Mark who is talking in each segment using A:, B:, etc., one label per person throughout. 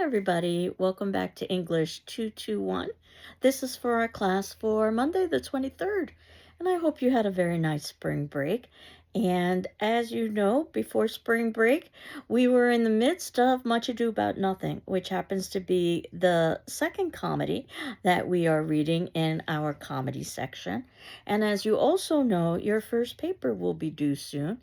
A: everybody. Welcome back to English 221. This is for our class for Monday the 23rd, and I hope you had a very nice spring break. And as you know, before spring break, we were in the midst of Much Ado About Nothing, which happens to be the second comedy that we are reading in our comedy section. And as you also know, your first paper will be due soon.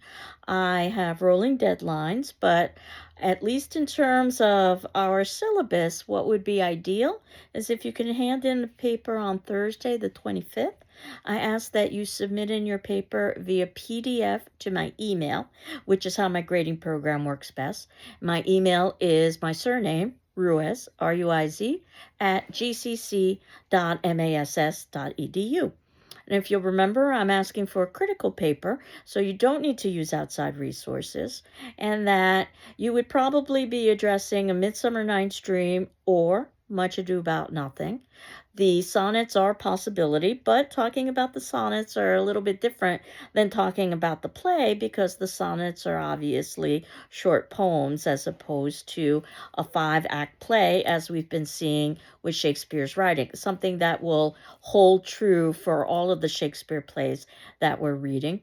A: I have rolling deadlines, but at least in terms of our syllabus, what would be ideal is if you can hand in a paper on Thursday, the 25th. I ask that you submit in your paper via PDF to my email, which is how my grading program works best. My email is my surname, Ruiz, R-U-I-Z, at gcc.mass.edu. And if you'll remember, I'm asking for a critical paper, so you don't need to use outside resources, and that you would probably be addressing A Midsummer Night's Dream or Much Ado About Nothing. The sonnets are a possibility, but talking about the sonnets are a little bit different than talking about the play because the sonnets are obviously short poems as opposed to a 5-act play as we've been seeing with Shakespeare's writing, something that will hold true for all of the Shakespeare plays that we're reading.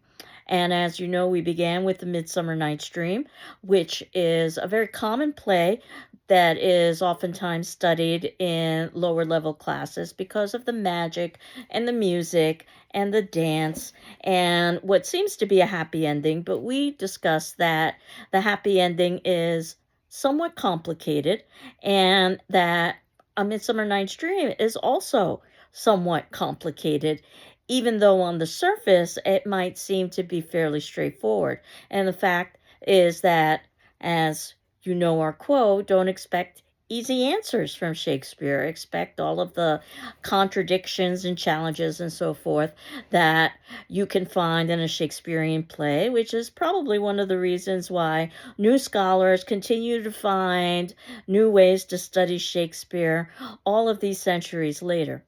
A: And as you know, we began with The Midsummer Night's Dream, which is a very common play that is oftentimes studied in lower level classes because of the magic and the music and the dance and what seems to be a happy ending. But we discussed that the happy ending is somewhat complicated and that A Midsummer Night's Dream is also somewhat complicated, even though on the surface it might seem to be fairly straightforward. And the fact is that, as you know our quote, don't expect easy answers from Shakespeare. Expect all of the contradictions and challenges and so forth that you can find in a Shakespearean play, which is probably one of the reasons why new scholars continue to find new ways to study Shakespeare all of these centuries later.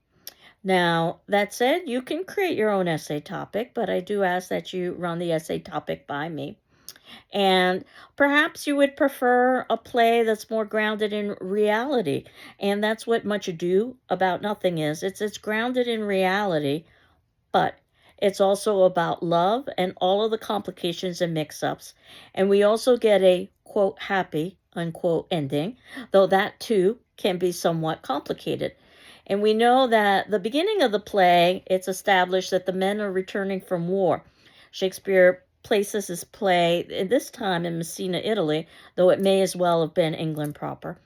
A: Now, that said, you can create your own essay topic, but I do ask that you run the essay topic by me. And perhaps you would prefer a play that's more grounded in reality. And that's what Much Ado About Nothing is. It's grounded in reality, but it's also about love and all of the complications and mix-ups. And we also get a, quote, happy, unquote, ending, though that too can be somewhat complicated. And we know that the beginning of the play, it's established that the men are returning from war. Shakespeare places his play, this time in Messina, Italy, though it may as well have been England proper.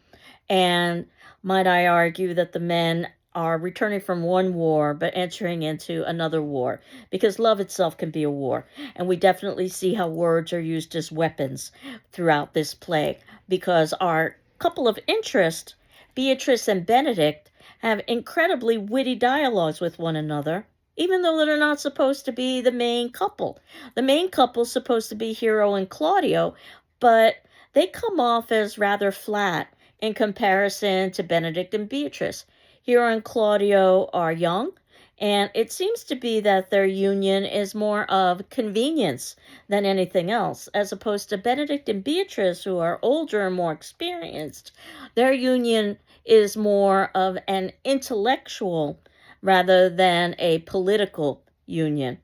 A: And might I argue that the men are returning from one war but entering into another war, because love itself can be a war. And we definitely see how words are used as weapons throughout this play, because our couple of interest, Beatrice and Benedict, have incredibly witty dialogues with one another, even though they're not supposed to be the main couple. The main couple's supposed to be Hero and Claudio, but they come off as rather flat in comparison to Benedict and Beatrice. Hero and Claudio are young, and it seems to be that their union is more of convenience than anything else, as opposed to Benedict and Beatrice, who are older and more experienced. Their union is more of an intellectual rather than a political union.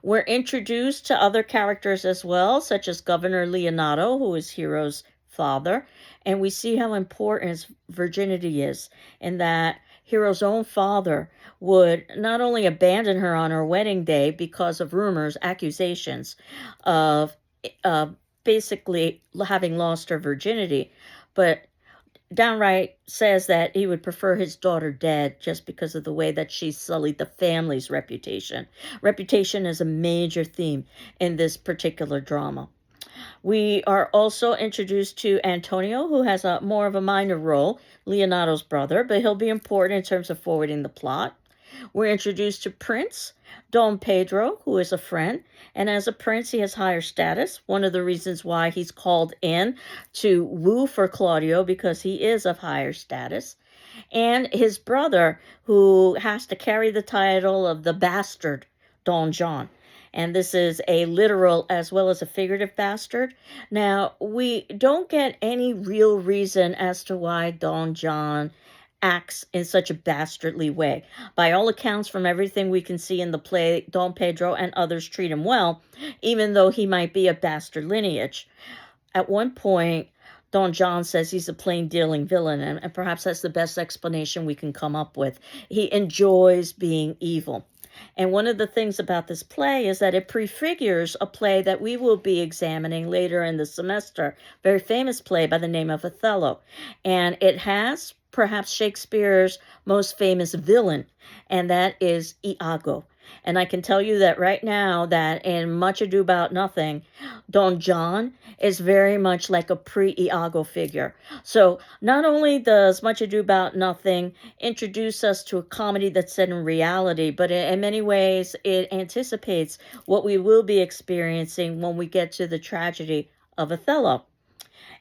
A: We're introduced to other characters as well, such as Governor Leonato, who is Hero's father, and we see how important his virginity is, in that Hero's own father would not only abandon her on her wedding day because of rumors, accusations of basically having lost her virginity, but downright says that he would prefer his daughter dead just because of the way that she sullied the family's reputation. Reputation is a major theme in this particular drama. We are also introduced to Antonio, who has a more of a minor role, Leonato's brother, but he'll be important in terms of forwarding the plot. We're introduced to Prince Don Pedro, who is a friend, and as a prince, he has higher status. One of the reasons why he's called in to woo for Claudio, because he is of higher status. And his brother, who has to carry the title of the bastard Don John. And this is a literal as well as a figurative bastard. Now, we don't get any real reason as to why Don John acts in such a bastardly way. By all accounts, from everything we can see in the play, Don Pedro and others treat him well, even though he might be of bastard lineage. At one point, Don John says he's a plain dealing villain, and perhaps that's the best explanation we can come up with. He enjoys being evil. And one of the things about this play is that it prefigures a play that we will be examining later in the semester, very famous play by the name of Othello. And it has perhaps Shakespeare's most famous villain, and that is Iago. And I can tell you that right now that in Much Ado About Nothing, Don John is very much like a pre-Iago figure. So not only does Much Ado About Nothing introduce us to a comedy that's set in reality, but in many ways it anticipates what we will be experiencing when we get to the tragedy of Othello.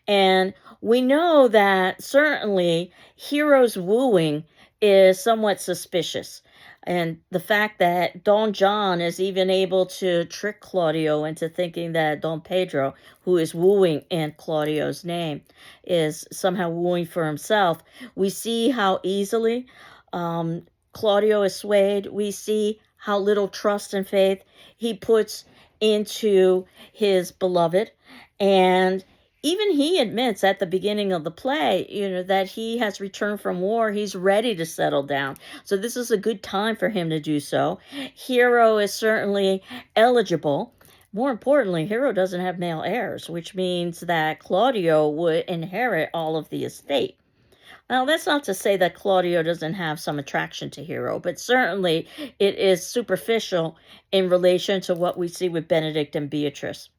A: And we know that certainly Hero's wooing is somewhat suspicious. And the fact that Don John is even able to trick Claudio into thinking that Don Pedro, who is wooing in Claudio's name, is somehow wooing for himself. We see how easily Claudio is swayed. We see how little trust and faith he puts into his beloved. And even he admits at the beginning of the play, that he has returned from war. He's ready to settle down. So this is a good time for him to do so. Hero is certainly eligible. More importantly, Hero doesn't have male heirs, which means that Claudio would inherit all of the estate. Now, that's not to say that Claudio doesn't have some attraction to Hero, but certainly it is superficial in relation to what we see with Benedict and Beatrice.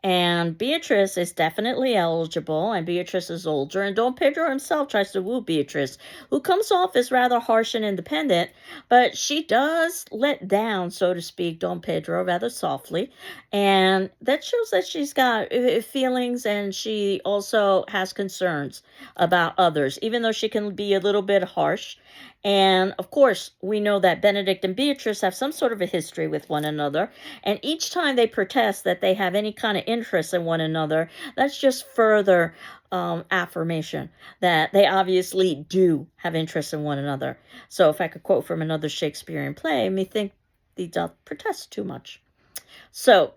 A: And Beatrice is definitely eligible, and Beatrice is older, and Don Pedro himself tries to woo Beatrice, who comes off as rather harsh and independent, but she does let down, so to speak, Don Pedro rather softly, and that shows that she's got feelings, and she also has concerns about others, even though she can be a little bit harsh. And of course, we know that Benedict and Beatrice have some sort of a history with one another. And each time they protest that they have any kind of interest in one another, that's just further affirmation that they obviously do have interest in one another. So if I could quote from another Shakespearean play, methinks thee doth protest too much. So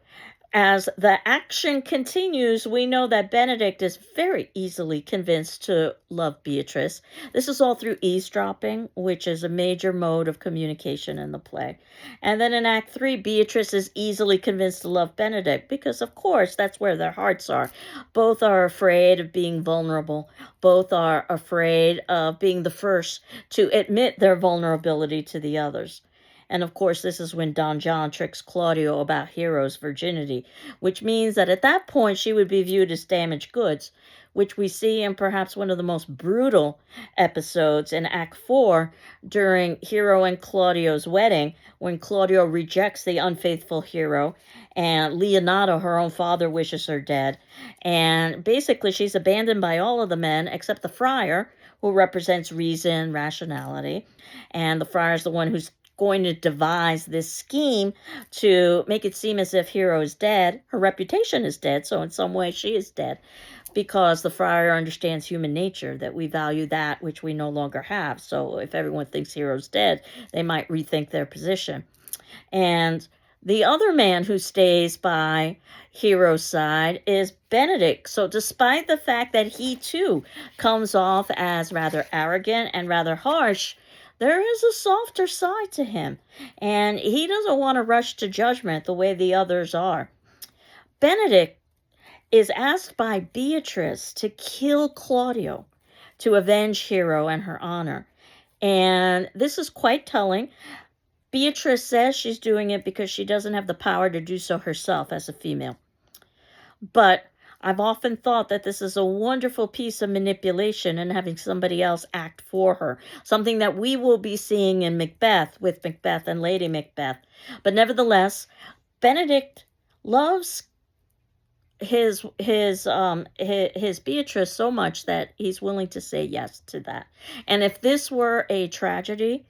A: as the action continues, we know that Benedict is very easily convinced to love Beatrice. This is all through eavesdropping, which is a major mode of communication in the play. And then in Act 3, Beatrice is easily convinced to love Benedict because, of course, that's where their hearts are. Both are afraid of being vulnerable. Both are afraid of being the first to admit their vulnerability to the others. And of course, this is when Don John tricks Claudio about Hero's virginity, which means that at that point she would be viewed as damaged goods, which we see in perhaps one of the most brutal episodes in Act 4 during Hero and Claudio's wedding, when Claudio rejects the unfaithful Hero and Leonato, her own father, wishes her dead. And basically she's abandoned by all of the men except the friar, who represents reason, rationality. And the friar is the one who's going to devise this scheme to make it seem as if Hero is dead. Her reputation is dead, so in some way she is dead, because the friar understands human nature, that we value that which we no longer have. So if everyone thinks Hero's dead, they might rethink their position. And the other man who stays by Hero's side is Benedict. So despite the fact that he too comes off as rather arrogant and rather harsh, there is a softer side to him, and he doesn't want to rush to judgment the way the others are. Benedict is asked by Beatrice to kill Claudio to avenge Hero and her honor. And this is quite telling. Beatrice says she's doing it because she doesn't have the power to do so herself as a female. But I've often thought that this is a wonderful piece of manipulation and having somebody else act for her, something that we will be seeing in Macbeth with Macbeth and Lady Macbeth. But nevertheless, Benedict loves his Beatrice so much that he's willing to say yes to that. And if this were a tragedy,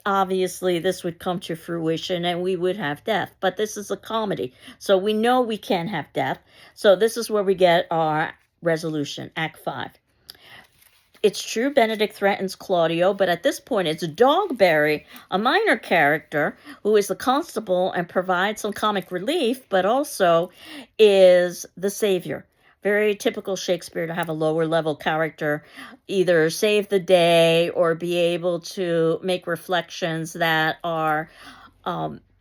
A: obviously this would come to fruition and we would have death. But this is a comedy, so we know we can't have death. So this is where we get our resolution, Act 5. It's true Benedict threatens Claudio, but at this point it's Dogberry, a minor character who is the constable and provides some comic relief, but also is the savior. Very typical Shakespeare to have a lower level character either save the day or be able to make reflections that are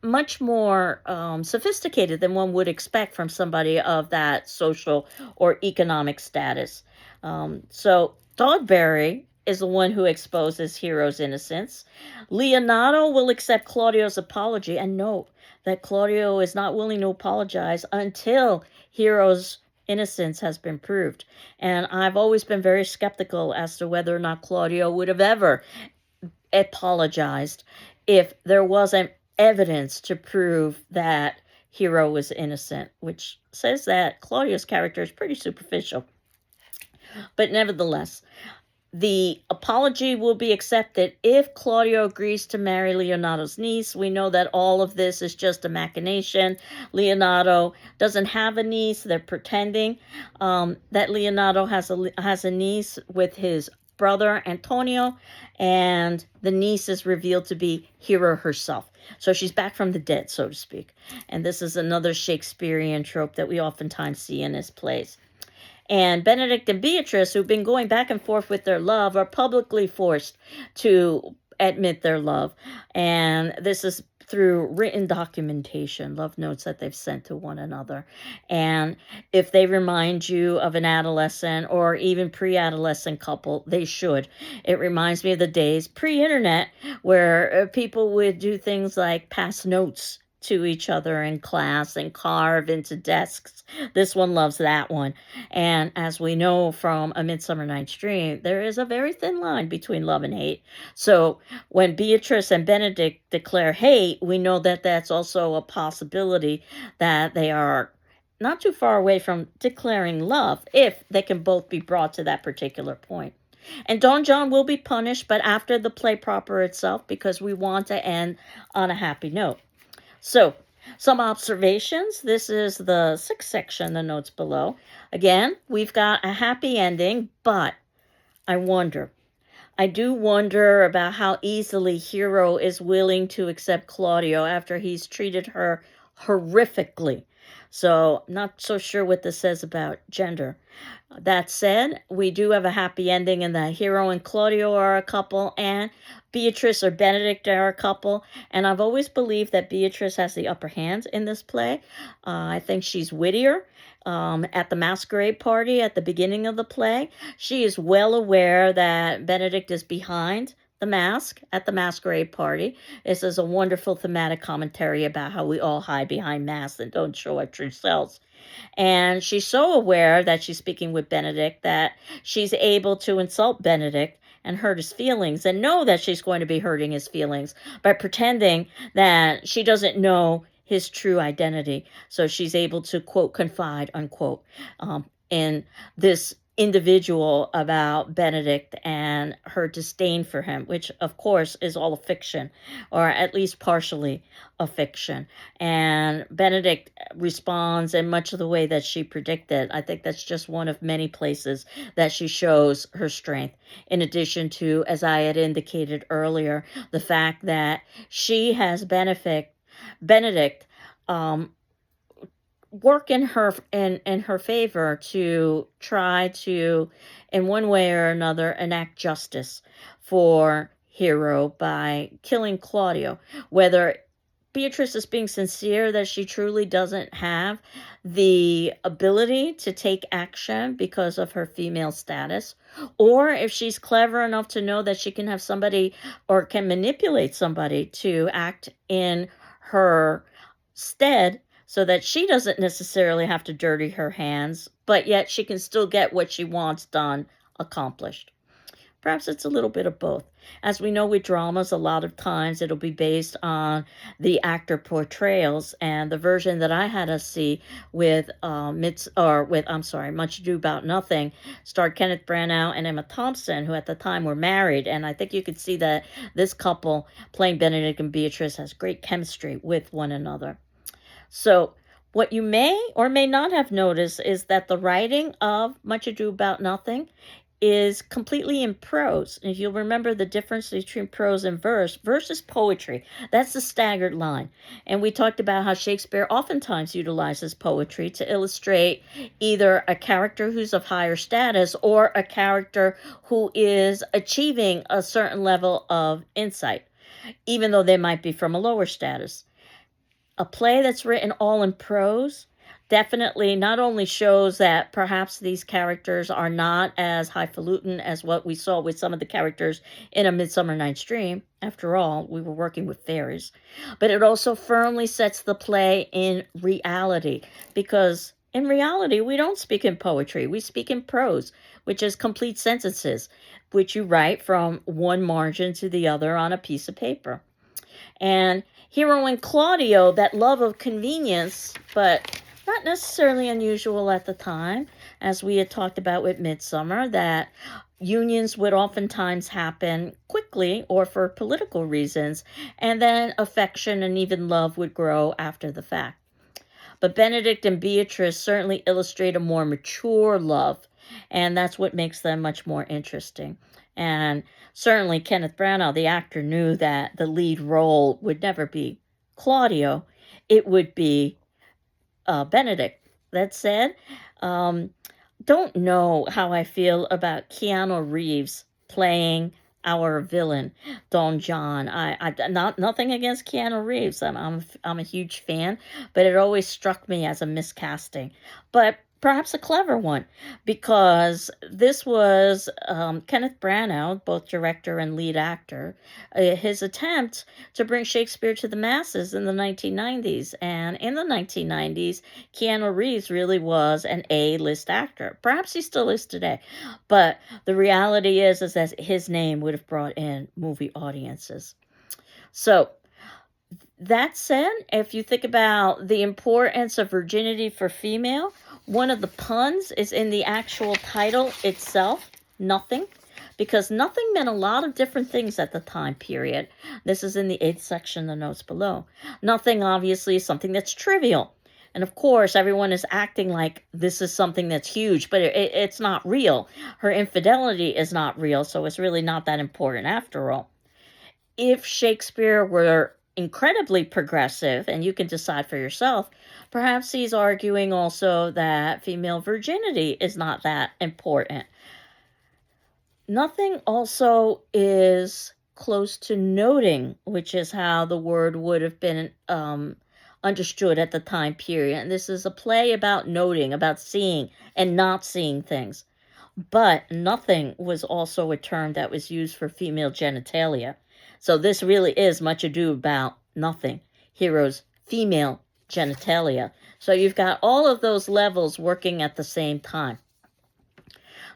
A: much more sophisticated than one would expect from somebody of that social or economic status. So Dogberry is the one who exposes Hero's innocence. Leonato will accept Claudio's apology, and note that Claudio is not willing to apologize until Hero's innocence has been proved. And I've always been very skeptical as to whether or not Claudio would have ever apologized if there wasn't evidence to prove that Hero was innocent, which says that Claudio's character is pretty superficial. But nevertheless, the apology will be accepted if Claudio agrees to marry Leonato's niece. We know that all of this is just a machination. Leonato doesn't have a niece. They're pretending that Leonato has a niece with his brother Antonio, and the niece is revealed to be Hero herself. So she's back from the dead, so to speak. And this is another Shakespearean trope that we oftentimes see in his plays. And Benedict and Beatrice, who've been going back and forth with their love, are publicly forced to admit their love. And this is through written documentation, love notes that they've sent to one another. And if they remind you of an adolescent or even pre-adolescent couple, they should. It reminds me of the days pre-internet where people would do things like pass notes to each other in class and carve into desks. This one loves that one. And as we know from A Midsummer Night's Dream, there is a very thin line between love and hate. So when Beatrice and Benedict declare hate, we know that that's also a possibility that they are not too far away from declaring love if they can both be brought to that particular point. And Don John will be punished, but after the play proper itself, because we want to end on a happy note. So, some observations. This is the sixth section, the notes below. Again, we've got a happy ending, but I do wonder about how easily Hero is willing to accept Claudio after he's treated her horrifically. So, not so sure what this says about gender. That said, we do have a happy ending in that Hero and Claudio are a couple, and Beatrice or Benedict are a couple. And I've always believed that Beatrice has the upper hand in this play. I think she's wittier. At the masquerade party at the beginning of the play, she is well aware that Benedict is behind the mask at the masquerade party. This is a wonderful thematic commentary about how we all hide behind masks and don't show our true selves. And she's so aware that she's speaking with Benedict that she's able to insult Benedict and hurt his feelings and know that she's going to be hurting his feelings by pretending that she doesn't know his true identity. So she's able to, quote, confide, unquote, in this individual about Benedict and her disdain for him, which of course is all a fiction, or at least partially a fiction. And Benedict responds in much of the way that she predicted. I think that's just one of many places that she shows her strength. In addition to, as I had indicated earlier, the fact that she has Benedict work in her favor to try to, in one way or another, enact justice for Hero by killing Claudio. Whether Beatrice is being sincere that she truly doesn't have the ability to take action because of her female status, or if she's clever enough to know that she can have somebody or can manipulate somebody to act in her stead so that she doesn't necessarily have to dirty her hands, but yet she can still get what she wants done, accomplished. Perhaps it's a little bit of both. As we know with dramas, a lot of times it'll be based on the actor portrayals, and the version that I had us see with Much Ado About Nothing starred Kenneth Branagh and Emma Thompson, who at the time were married, and I think you could see that this couple playing Benedict and Beatrice has great chemistry with one another. So, what you may or may not have noticed is that the writing of Much Ado About Nothing is completely in prose. And if you'll remember the difference between prose and verse is poetry. That's the staggered line. And we talked about how Shakespeare oftentimes utilizes poetry to illustrate either a character who's of higher status or a character who is achieving a certain level of insight, even though they might be from a lower status. A play that's written all in prose definitely not only shows that perhaps these characters are not as highfalutin as what we saw with some of the characters in A Midsummer Night's Dream. After all, we were working with fairies. But it also firmly sets the play in reality, because in reality, we don't speak in poetry. We speak in prose, which is complete sentences, which you write from one margin to the other on a piece of paper. And Hero and Claudio, that love of convenience, but not necessarily unusual at the time, as we had talked about with Midsummer, that unions would oftentimes happen quickly or for political reasons, and then affection and even love would grow after the fact. But Benedict and Beatrice certainly illustrate a more mature love, and that's what makes them much more interesting. And certainly Kenneth Branagh, the actor, knew that the lead role would never be Claudio, it would be Benedict. That said, don't know how I feel about Keanu Reeves playing our villain, Don John. Nothing against Keanu Reeves. I'm a huge fan, but it always struck me as a miscasting. But perhaps a clever one, because this was Kenneth Branagh, both director and lead actor, his attempt to bring Shakespeare to the masses in the 1990s. And in the 1990s, Keanu Reeves really was an A-list actor. Perhaps he still is today. But the reality is that his name would have brought in movie audiences. So, that said, if you think about the importance of virginity for female, one of the puns is in the actual title itself, nothing, because nothing meant a lot of different things at the time period. This is in the 8th section, the notes below. Nothing, obviously, is something that's trivial. And of course, everyone is acting like this is something that's huge, but it's not real. Her infidelity is not real, so it's really not that important after all. If Shakespeare were incredibly progressive, and you can decide for yourself, perhaps he's arguing also that female virginity is not that important. Nothing also is close to noting, which is how the word would have been understood at the time period. And this is a play about noting, about seeing and not seeing things. But nothing was also a term that was used for female genitalia. So this really is Much Ado About Nothing, Hero's female genitalia. So you've got all of those levels working at the same time.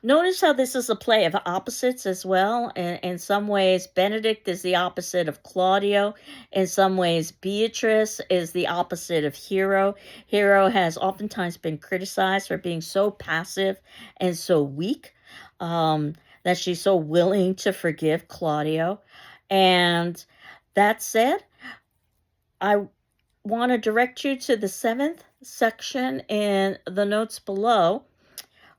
A: Notice how this is a play of opposites as well. In some ways, Benedict is the opposite of Claudio. In some ways, Beatrice is the opposite of Hero. Hero has oftentimes been criticized for being so passive and so weak, that she's so willing to forgive Claudio. And that said, I want to direct you to the 7th section in the notes below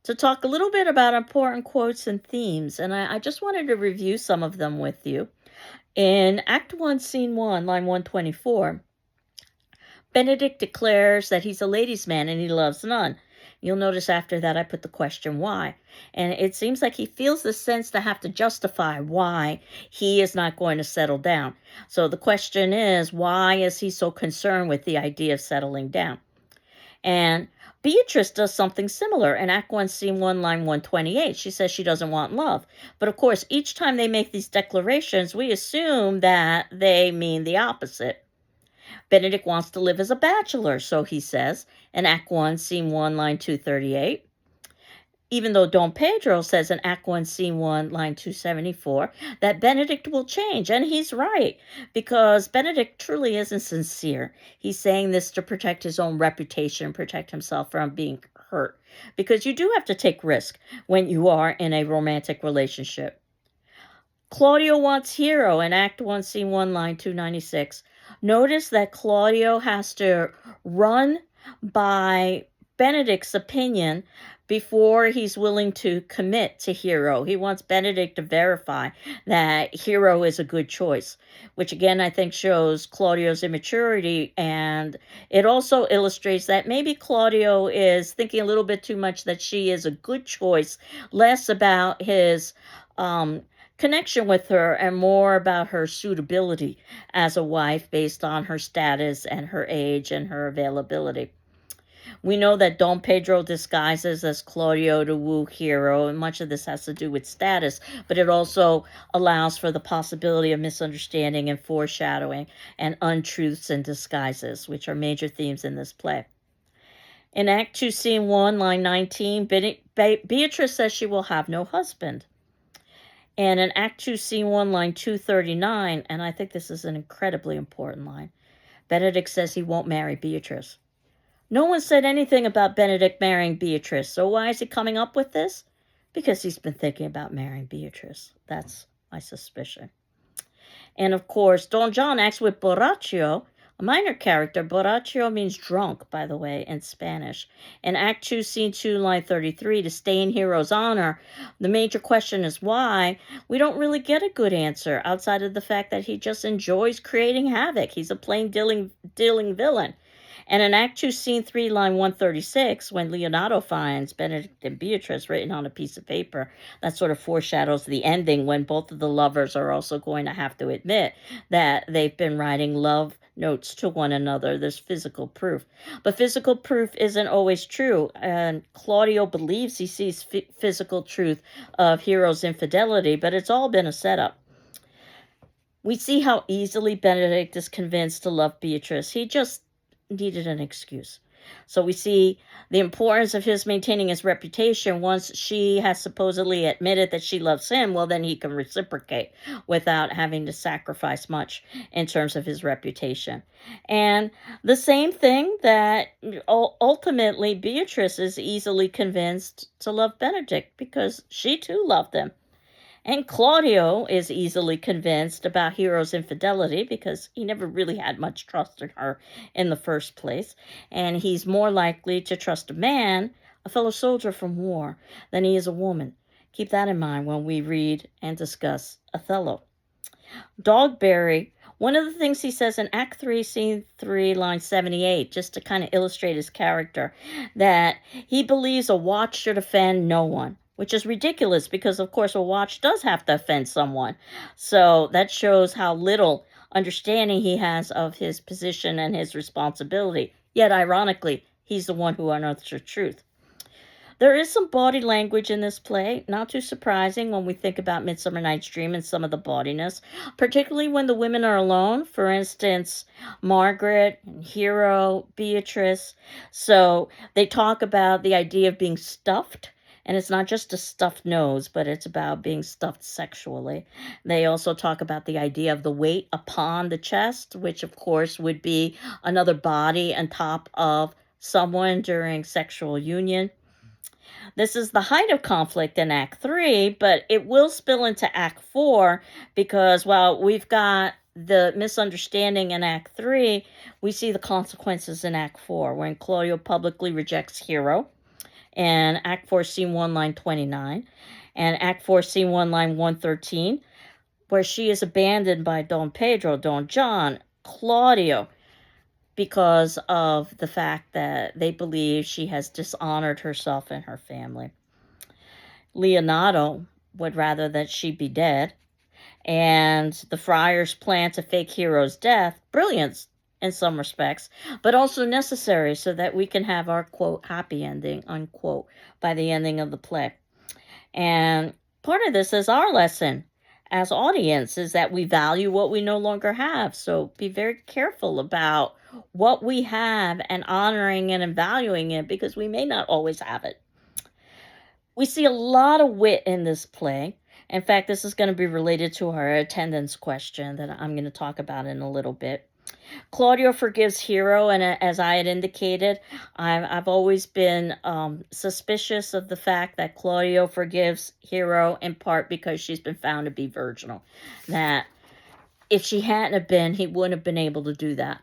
A: to talk a little bit about important quotes and themes. And I just wanted to review some of them with you. In Act 1, Scene 1, line 124, Benedict declares that he's a ladies' man and he loves none. You'll notice after that I put the question why. And it seems like he feels the sense to have to justify why he is not going to settle down. So the question is, why is he so concerned with the idea of settling down? And Beatrice does something similar in Act 1, Scene 1, line 128. She says she doesn't want love. But of course, each time they make these declarations, we assume that they mean the opposite. Benedict wants to live as a bachelor, so he says in Act 1, Scene 1, line 238. even though Don Pedro says in Act 1, Scene 1, line 274, that Benedict will change. And he's right, because Benedict truly isn't sincere. He's saying this to protect his own reputation, protect himself from being hurt, because you do have to take risk when you are in a romantic relationship. Claudio wants Hero in Act 1, Scene 1, line 296. Notice that Claudio has to run by Benedict's opinion before he's willing to commit to Hero. He wants Benedict to verify that Hero is a good choice, which again I think shows Claudio's immaturity, and it also illustrates that maybe Claudio is thinking a little bit too much that she is a good choice, less about his connection with her and more about her suitability as a wife based on her status and her age and her availability. We know that Don Pedro disguises as Claudio to woo Hero, and much of this has to do with status, but it also allows for the possibility of misunderstanding and foreshadowing and untruths and disguises, which are major themes in this play. In Act 2, Scene 1, line 19, Beatrice says she will have no husband. And in Act 2, Scene 1, line 239, and I think this is an incredibly important line, Benedict says he won't marry Beatrice. No one said anything about Benedict marrying Beatrice, so why is he coming up with this? Because he's been thinking about marrying Beatrice. That's my suspicion. And of course, Don John acts with Borrachio, a minor character. Borrachio means drunk, by the way, in Spanish. In Act 2, Scene 2, line 33, to stain Hero's honor, the major question is why. We don't really get a good answer outside of the fact that he just enjoys creating havoc. He's a plain dealing villain. And in Act 2, Scene 3, line 136, when Leonato finds Benedict and Beatrice written on a piece of paper, that sort of foreshadows the ending when both of the lovers are also going to have to admit that they've been writing love notes to one another. There's physical proof. But physical proof isn't always true, and Claudio believes he sees physical truth of Hero's infidelity, but it's all been a setup. We see how easily Benedict is convinced to love Beatrice. He just needed an excuse. So we see the importance of his maintaining his reputation. Once she has supposedly admitted that she loves him, well, then he can reciprocate without having to sacrifice much in terms of his reputation. And the same thing that ultimately Beatrice is easily convinced to love Benedict because she too loved him. And Claudio is easily convinced about Hero's infidelity because he never really had much trust in her in the first place. And he's more likely to trust a man, a fellow soldier from war, than he is a woman. Keep that in mind when we read and discuss Othello. Dogberry, one of the things he says in Act 3, Scene 3, line 78, just to kind of illustrate his character, that he believes a watch should offend no one, which is ridiculous because, of course, a watch does have to offend someone. So that shows how little understanding he has of his position and his responsibility. Yet, ironically, he's the one who unearths the truth. There is some body language in this play, not too surprising when we think about Midsummer Night's Dream and some of the bawdiness, particularly when the women are alone. For instance, Margaret, Hero, Beatrice. So they talk about the idea of being stuffed. And it's not just a stuffed nose, but it's about being stuffed sexually. They also talk about the idea of the weight upon the chest, which of course would be another body on top of someone during sexual union. This is the height of conflict in Act 3, but it will spill into Act 4 because while we've got the misunderstanding in Act 3, we see the consequences in Act 4 when Claudio publicly rejects Hero. And Act 4, Scene 1, line 29, and Act 4, Scene 1, line 113, where she is abandoned by Don Pedro, Don John, Claudio, because of the fact that they believe she has dishonored herself and her family. Leonato would rather that she be dead, and the friars plan to fake Hero's death. Brilliance in some respects, but also necessary so that we can have our, quote, happy ending, unquote, by the ending of the play. And part of this is our lesson as audience is that we value what we no longer have. So be very careful about what we have and honoring it and valuing it because we may not always have it. We see a lot of wit in this play. In fact, this is going to be related to our attendance question that I'm going to talk about in a little bit. Claudio forgives Hero, and as I had indicated, I've always been suspicious of the fact that Claudio forgives Hero in part because she's been found to be virginal. That if she hadn't have been, he wouldn't have been able to do that.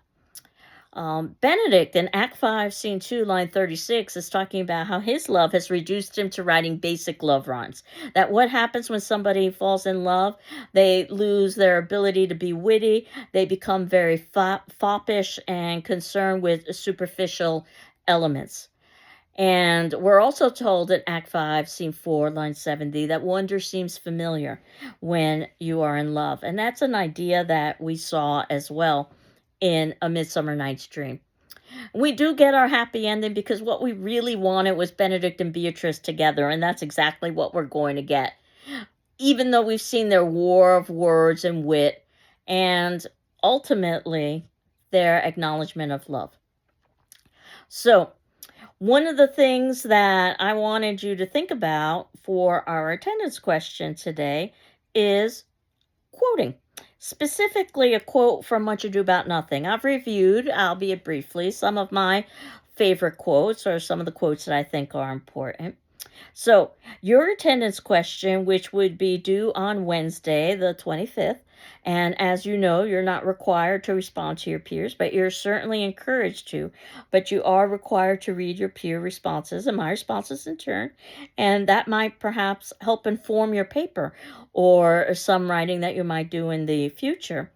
A: Benedict in Act 5, Scene 2, line 36 is talking about how his love has reduced him to writing basic love rhymes. That what happens when somebody falls in love, they lose their ability to be witty, they become very foppish and concerned with superficial elements. And we're also told in Act 5, Scene 4, line 70, that wonder seems familiar when you are in love. And that's an idea that we saw as well in A Midsummer Night's Dream. We do get our happy ending because what we really wanted was Benedict and Beatrice together, and that's exactly what we're going to get. Even though we've seen their war of words and wit, and ultimately their acknowledgement of love. So, one of the things that I wanted you to think about for our attendance question today is quoting. Specifically, a quote from Much Ado About Nothing. I've reviewed, albeit briefly, some of my favorite quotes or some of the quotes that I think are important. So, your attendance question, which would be due on Wednesday, the 25th, and as you know, you're not required to respond to your peers, but you're certainly encouraged to. But you are required to read your peer responses and my responses in turn, and that might perhaps help inform your paper or some writing that you might do in the future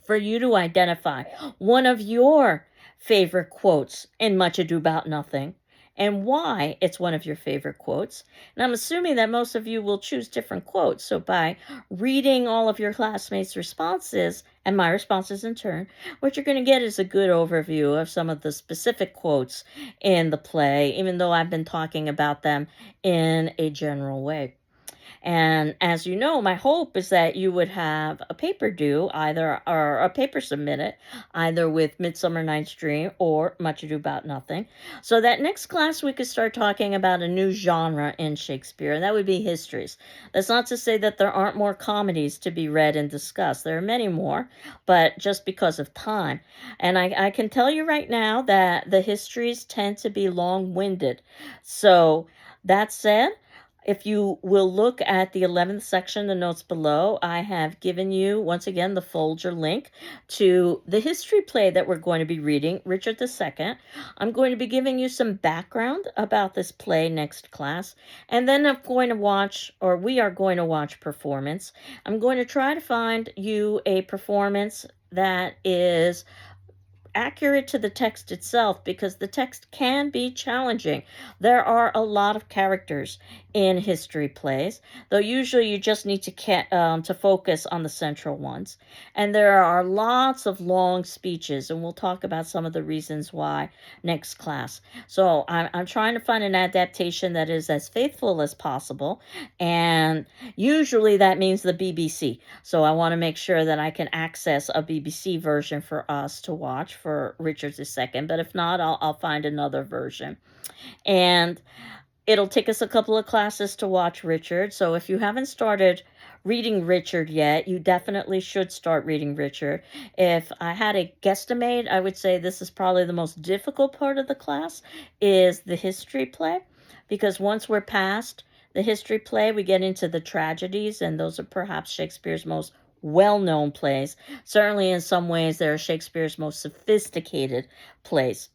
A: for you to identify one of your favorite quotes in Much Ado About Nothing and why it's one of your favorite quotes. And I'm assuming that most of you will choose different quotes. So by reading all of your classmates' responses and my responses in turn, what you're going to get is a good overview of some of the specific quotes in the play, even though I've been talking about them in a general way. And as you know, my hope is that you would have a paper due or a paper submitted either with Midsummer Night's Dream or Much Ado About Nothing. So that next class we could start talking about a new genre in Shakespeare, and that would be histories. That's not to say that there aren't more comedies to be read and discussed. There are many more, but just because of time. And I can tell you right now that the histories tend to be long-winded. So that said, if you will look at the 11th section, the notes below, I have given you, once again, the Folger link to the history play that we're going to be reading, Richard II. I'm going to be giving you some background about this play next class, and then I'm going to watch, or we are going to watch performance. I'm going to try to find you a performance that is accurate to the text itself because the text can be challenging. There are a lot of characters in history plays, though usually you just need to focus on the central ones. And there are lots of long speeches, and we'll talk about some of the reasons why next class. So I'm trying to find an adaptation that is as faithful as possible, and usually that means the BBC. So I want to make sure that I can access a BBC version for us to watch for Richard II, but if not, I'll find another version. And it'll take us a couple of classes to watch Richard, so if you haven't started reading Richard yet, you definitely should start reading Richard. If I had a guesstimate, I would say this is probably the most difficult part of the class, is the history play, because once we're past the history play, we get into the tragedies, and those are perhaps Shakespeare's most well-known plays. Certainly in some ways, they're Shakespeare's most sophisticated plays.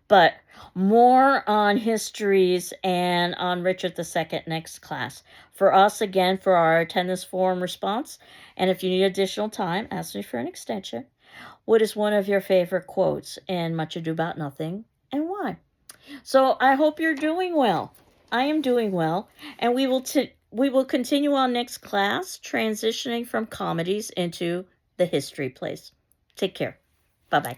A: But more on histories and on Richard II next class. For us, again, for our attendance form response, and if you need additional time, ask me for an extension. What is one of your favorite quotes in Much Ado About Nothing, and why? So I hope you're doing well. I am doing well, and we will continue on next class, transitioning from comedies into the history plays. Take care. Bye-bye.